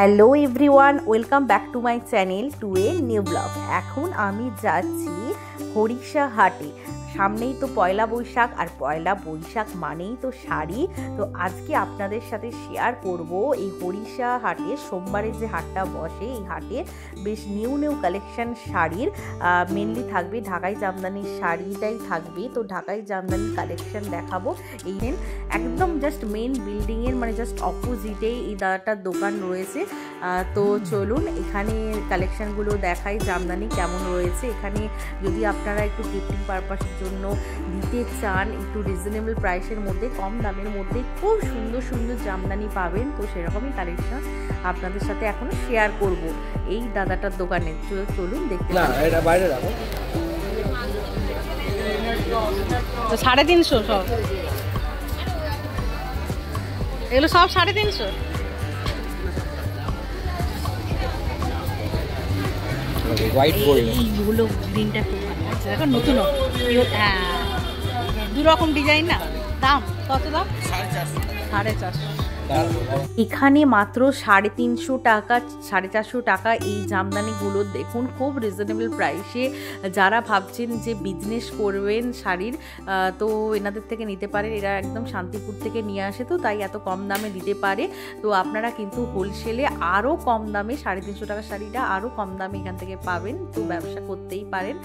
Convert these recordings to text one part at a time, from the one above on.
Hello everyone, welcome back to my channel to a new blog. এখন আমি যাচ্ছি হরিষা হাটে। সামনেই তো পয়লা বৈশাখ, আর পয়লা বৈশাখ মানেই তো শাড়ি। তো আজকে আপনাদের সাথে শেয়ার করব এই হরিষা হাটে সোমবারে যে হাটটা বসে, এই হাটে বেশ নিউ নিউ কালেকশন শাড়ির মেনলি থাকবে। ঢাকাই জামদানির শাড়িটাই থাকবে। তো ঢাকাই জামদানির কালেকশন দেখাবো। এই একদম জাস্ট মেন বিল্ডিংয়ের মানে জাস্ট অপোজিটেই এই দাদাটার দোকান রয়েছে। তো চলুন এখানে কালেকশনগুলো দেখাই, জামদানি কেমন রয়েছে। এখানে যদি আপনারা একটু গিফটিং পারপাসের জন্য দিতে চান, একটু রিজনেবল প্রাইসের মধ্যে, কম দামের মধ্যে খুব সুন্দর সুন্দর জামদানি পাবেন। তো সেরকমই কালেকশন আপনাদের সাথে এখন শেয়ার করব এই দাদাটার দোকানে। চলুন দেখতে। না এটা বাইরে রাখো। তো 350 সব, এগুলো সব 350। হোয়াইট গোল্ড, এইগুলো গ্রিনটা খুব ভালো লাগছে। দেখো নতুন, হ্যাঁ দু রকম ডিজাইন না। দাম কত? দাম 450। এখানে মাত্র 350 টাকা, 450 টাকা এই জামদানিগুলো দেখুন, খুব রিজনেবল প্রাইসে। যারা ভাবছেন যে বিজনেস করবেন শাড়ির, তো এনাদের থেকে নিতে পারেন। এরা একদম শান্তিপুর থেকে নিয়ে আসে, তো তাই এত কম দামে দিতে পারে। তো আপনারা কিন্তু হোলসেলে আরও কম দামে 350 টাকার শাড়িটা আরও কম দামে এখান থেকে পাবেন। তো ব্যবসা করতেই পারেন।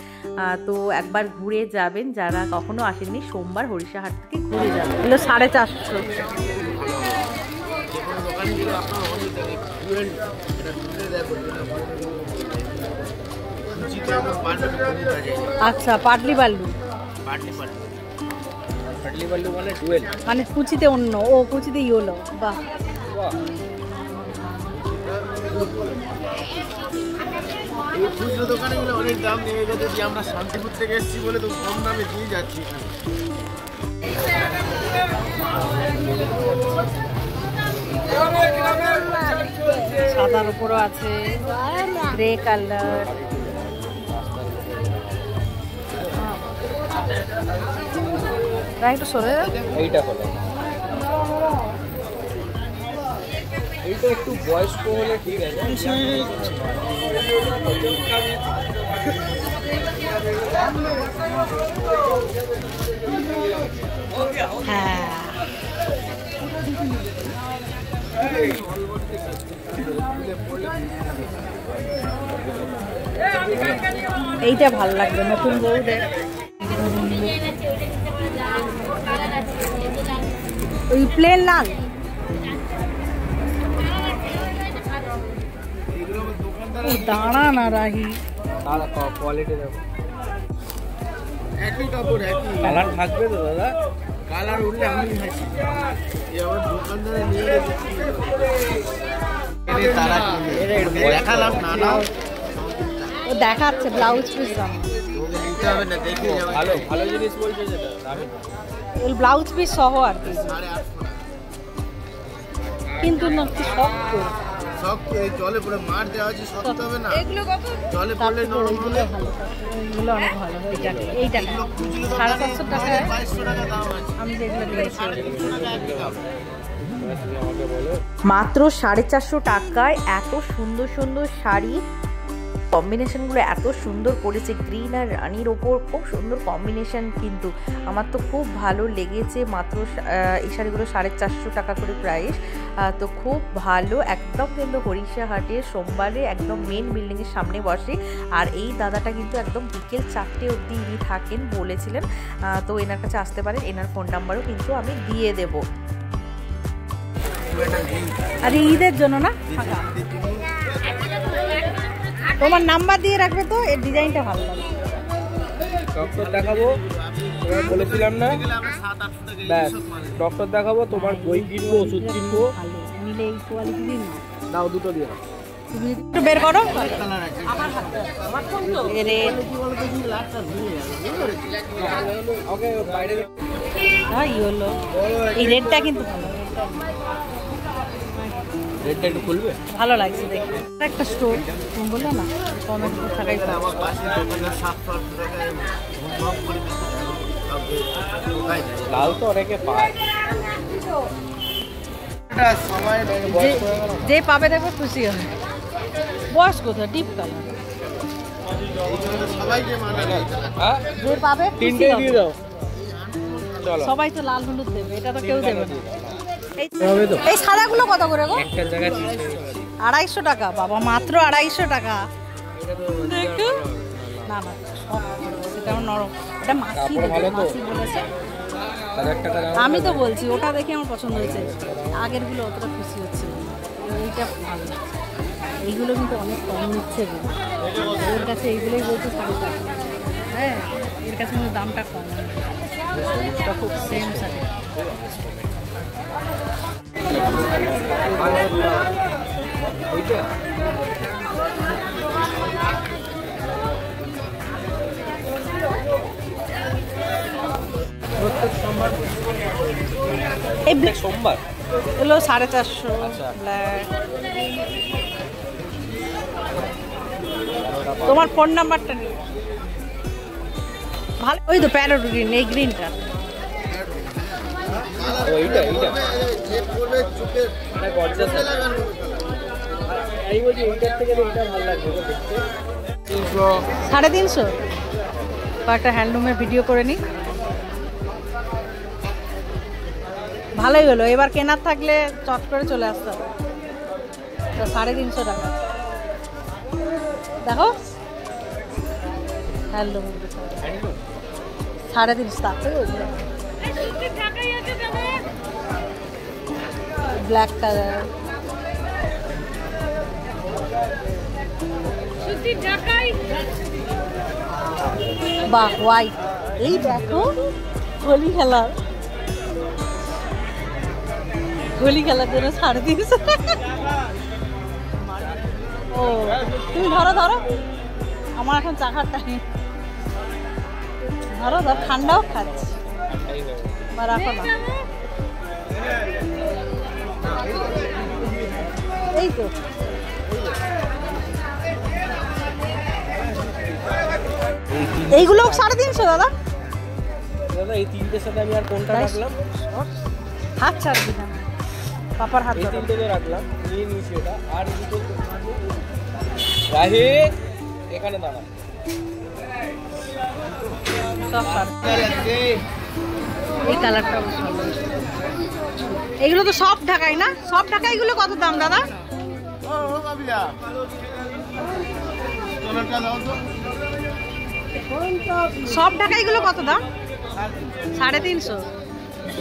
তো একবার ঘুরে যাবেন, যারা কখনো আসেননি সোমবার হরিষা হাট থেকে ঘুরে যাবেন। এগুলো 450। আচ্ছা, পাটলি বাল্লু মানে ডুয়েল, মানে কুচিতে অন্য, ও কুচিতে ইয়েলো। বাহ, এই খুচরো দোকানে গুলো অনেক দাম নেমে গেছে। যে আমরা শান্তিপুর থেকে এসেছি বলে তো কম দামে দিয়ে যাচ্ছি। সাদার উপরও আছে, গ্রে কালার। একটু সরে এইটা হলো, এইটা একটু বয়স্ক হলে ঠিক আছে। হ্যাঁ, এইটা ভালো লাগবে নতুন বউদের। ওই প্লেন লাল, দাঁড়া না রাহি, কোয়ালিটি দেখো। একই কাপড়, একই কালার থাকবে তো দাদা। কালার উঠলে আমি খাচ্ছি। এবার দোকানদারে নিয়ে গেছে, তারা দেখালাম না না, ও দেখাচ্ছে ব্লাউজ পিস। নিতে হবে না, দেখে ভালো ভালো জিনিস বলছে যেটা দামি, ওই ব্লাউজ পিস সহ আর কি। 850 কিন্তু না কি শক্ত, সব এই জলে পড়ে মার দেওয়া আছে, শক্ত হবে না। এগুলো কত? জলে পড়লে নরম হলে ভালো, এগুলো অনেক ভালো। এইটা 750 টাকা, 2200 টাকা দাম আছে। আমি যেগুলো নিয়েছি মাত্র 450 টাকায় এত সুন্দর সুন্দর শাড়ি। কম্বিনেশনগুলো এত সুন্দর করেছে, গ্রিন আর রানির ওপর খুব সুন্দর কম্বিনেশন। কিন্তু আমার তো খুব ভালো লেগেছে। মাত্র এই শাড়িগুলো 450 টাকা করে প্রাইস। তো খুব ভালো, একদম কিন্তু হরিষা হাটের সোমবারে একদম মেন বিল্ডিংয়ের সামনে বসে। আর এই দাদাটা কিন্তু একদম বিকেল 4টে অবধি ইনি থাকেন বলেছিলেন। তো এনার কাছে আসতে পারেন, এনার ফোন নাম্বারও কিন্তু আমি দিয়ে দেবো। আর ঈদের জন্য না, তোমার নাম্বার দিয়ে রাখবে তো। এর ডিজাইনটা ভালো লাগে। ডক্টর দেখাবো, তোমার বলেছিলাম না, ব্যাস ডক্টর দেখাবো, তোমার বই কিনবো, ওষুধ কিনবো। নিলে এই কোয়ালিটি দিন দাও, দুটো দিয়ে তুমি একটু বের করো। এই রেডটা কিন্তু ভালো, রেডটা একটু খুলবে, ভালো লাগছে দেখে। একটা স্টোর তুমি বললো না, কমেন্ট থাকাই আমার পাশে দোকানে 700 টাকায় ভোগ করে লাল তো অনেকে পায়। যে পাবে দেখবে খুশি হবে। বয়স কোথায়? ডিপ কালার যে পাবে খুশি হবে। সবাই তো লাল হলুদ দেবে, এটা তো কেউ দেবে না। এই সাদাগুলো কত করে গো? 250 টাকা। বাবা মাত্র 250 টাকা। দেখো না না এটা নরম, এটা মাছি বলেছে। আমি তো বলছি ওটা দেখে আমার পছন্দ হয়েছে, আগেরগুলো অতটা খুশি হচ্ছে। এইটা ভালো, এইগুলো কিন্তু অনেক কম নিচ্ছে। ওর কাছে এইগুলোই বলছে 7.5। হ্যাঁ, এর কাছে কিন্তু দামটা কম। খুব সেম সাথে এই সোমবার এগুলো 450 ব্ল্যাক। তোমার ফোন নাম্বারটা নেই ভালো। ওই তো প্যারট গ্রিন, এই গ্রিনটা এইটা এইটা গর্জাস আছে। এই বলছি এইটার থেকে এটা ভালো লাগবে দেখতে। 350। কয়েকটা হ্যান্ডলুমের ভিডিও করে নিই। ভালোই হলো, এবার কেনার থাকলে চট করে চলে আসতে হবে। 350 টাকা। দেখো হ্যান্ডলুম 350 টাকা। ব্ল্যাক কালার বাহ হোয়াইট। এই দেখো হোলি খেলার জন্য 350। ও তুমি ধরো ধরো, আমার এখন চাখার টাইম। ধরো ধর, ঠান্ডাও খাচ্ছি বা রাখো না। এই তো এইগুলো 350 দাদা। দাদা এই তিনটের সাথে আমি আর কোনটা রাখলাম? হাত ছাড়বি না, পাপার হাত। এই তিনটে রাখলাম, নিয়ে নিয়েছি ওটা। আর দুটো রাহি এখানে দাঁড়া। এই কালারটা এগুলো তো সব ঢাকাই না? সব ঢাকাই গুলো কত দাম দাদা? সব ঢাকাই গুলো কত দাম? 350।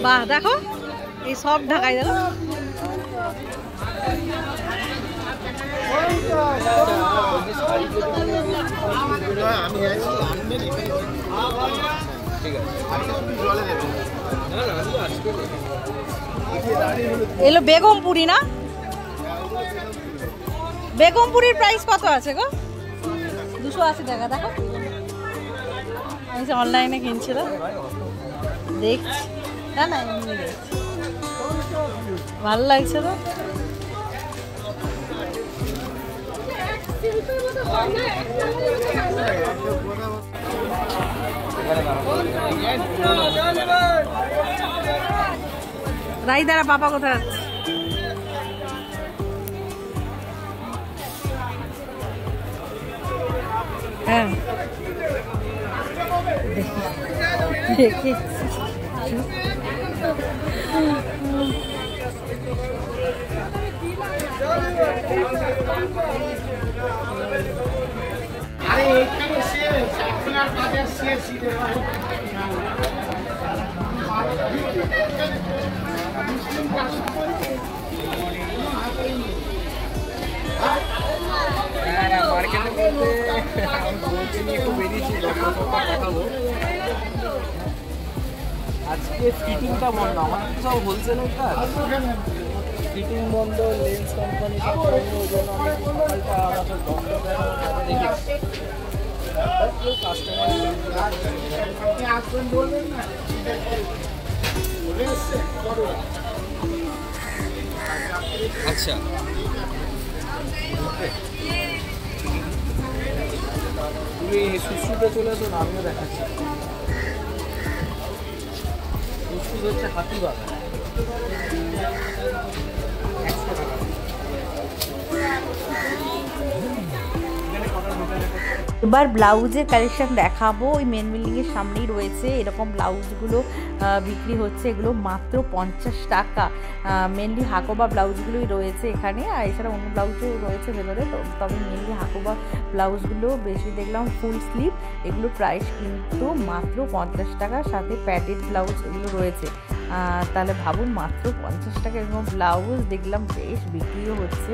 বাহ দেখো এই সব ঢাকাই দেখো। এলো বেগমপুরি না? বেগমপুরির প্রাইস কত আছে গো? 280 টাকা। দেখো আমি যে অনলাইনে কিনছিলাম, দেখছি না না এমনি দেখছি, ভালো লাগছে তো। রাইদারা পাপা কোথায় আছে? হ্যাঁ দেখি আজকে ফিটিংটা বন্ধ, আমাদের তো সব হোলসেলের কাজ। ফিটিং বন্ধ, লেন্স কোম্পানি সব বন্ধ, ওই জন্য আমি সকালটা আমাদের দেখেছি কাস্টমার আসবেন বলবেন না। আচ্ছা তুমি সুশ্রুতে চলে আসো না, আমিও দেখাচ্ছি। সুশ্রুত হচ্ছে হাতিবাগান। এবার ব্লাউজের কালেকশন দেখাবো। ওই মেন বিল্ডিংয়ের সামনেই রয়েছে এরকম ব্লাউজগুলো বিক্রি হচ্ছে, এগুলো মাত্র 50 টাকা। মেনলি হাকোবা ব্লাউজগুলোই রয়েছে এখানে, আর এছাড়া অন্য ব্লাউজও রয়েছে ভেতরে, তবে মেনলি হাকোবা ব্লাউজগুলো বেশি দেখলাম ফুল স্লিভ। এগুলো প্রাইস কিন্তু মাত্র 50 টাকা, সাথে প্যাডেড ব্লাউজ এগুলো রয়েছে। তাহলে ভাবুন মাত্র 50 টাকা এরকম ব্লাউজ দেখলাম বেশ বিক্রিও হচ্ছে।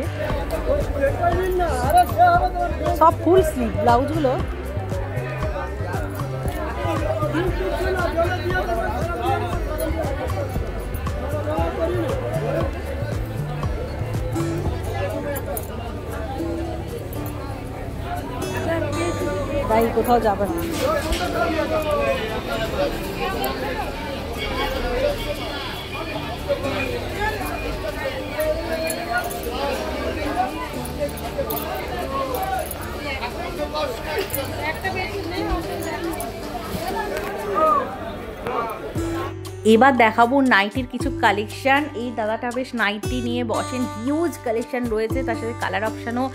সব ফুল স্লিভ ব্লাউজগুলো। তাই কোথাও যাবে না। এবার দেখাবো নাইটির কিছু কালেকশান। এই দাদাটা বেশ নাইটি নিয়ে বসেন, হিউজ কালেকশান রয়েছে, তার সাথে কালার অপশানও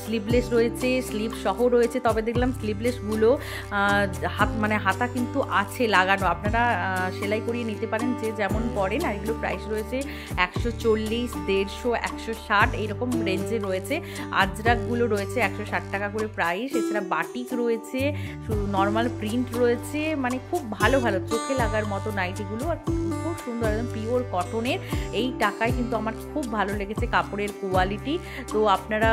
স্লিভলেস রয়েছে, স্লিভ সহ রয়েছে। তবে দেখলাম স্লিভলেসগুলো হাতা কিন্তু আছে লাগানো, আপনারা সেলাই করিয়ে নিতে পারেন যে যেমন পরেন। আর এগুলো প্রাইস রয়েছে 140, 150, 160 এইরকম রেঞ্জে রয়েছে। আজরাকগুলো রয়েছে 160 টাকা করে প্রাইস। এছাড়া বাটিক রয়েছে, নর্মাল প্রিন্ট রয়েছে, মানে খুব ভালো ভালো চোখে লাগার মতো নাইটিগুলো, আর খুব সুন্দর একদম পিওর কটনের। এই টাকায় কিন্তু আমার খুব ভালো লেগেছে কাপড়ের কোয়ালিটি। তো আপনারা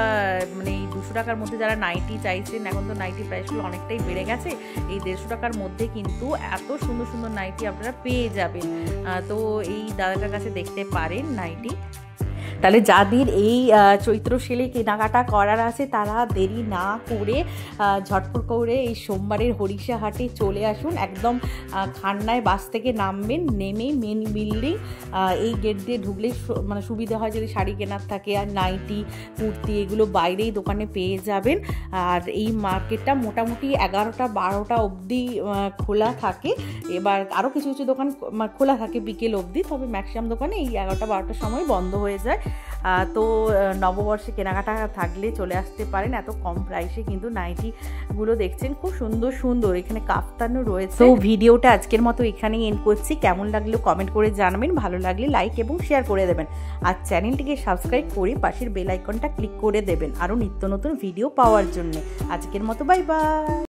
মানে এই 200 টাকার মধ্যে যারা নাইটি চাইছেন, এখন তো নাইটি প্রাইসগুলো অনেকটাই বেড়ে গেছে, এই 150 টাকার মধ্যে কিন্তু এত সুন্দর সুন্দর নাইটি আপনারা পেয়ে যাবেন। তো এই দাদাটার কাছে দেখতে পারেন নাইটি। তাহলে যাদের এই চৈত্র সেলে কেনাকাটা করার আছে তারা দেরি না করে ঝটপট করে এই সোমবারের হরিষা হাটে চলে আসুন। একদম খান্নায় বাস থেকে নামবেন, নেমে মেন বিল্ডিং এই গেট দিয়ে ঢুকলেই মানে সুবিধা হয় যদি শাড়ি কেনার থাকে। আর নাইটি, কুর্তি এগুলো বাইরেই দোকানে পেয়ে যাবেন। আর এই মার্কেটটা মোটামুটি 11টা 12টা অবধি খোলা থাকে। এবার আরও কিছু কিছু দোকান খোলা থাকে বিকেল অবধি, তবে ম্যাক্সিমাম দোকানে এই 11টা 12টার সময় বন্ধ হয়ে যায়। তো নববর্ষে কেনাকাটা থাকলে চলে আসতে পারেন। এত কম প্রাইসে কিন্তু নাইটিগুলো দেখছেন, খুব সুন্দর সুন্দর। এখানে কাফতানও রয়েছে। তো ভিডিওটা আজকের মতো এখানেই এন্ড করছি। কেমন লাগলো কমেন্ট করে জানাবেন, ভালো লাগলে লাইক এবং শেয়ার করে দেবেন। আর চ্যানেলটিকে সাবস্ক্রাইব করে পাশের বেল আইকনটা ক্লিক করে দেবেন আরও নিত্য নতুন ভিডিও পাওয়ার জন্য। আজকের মতো বাই বাই।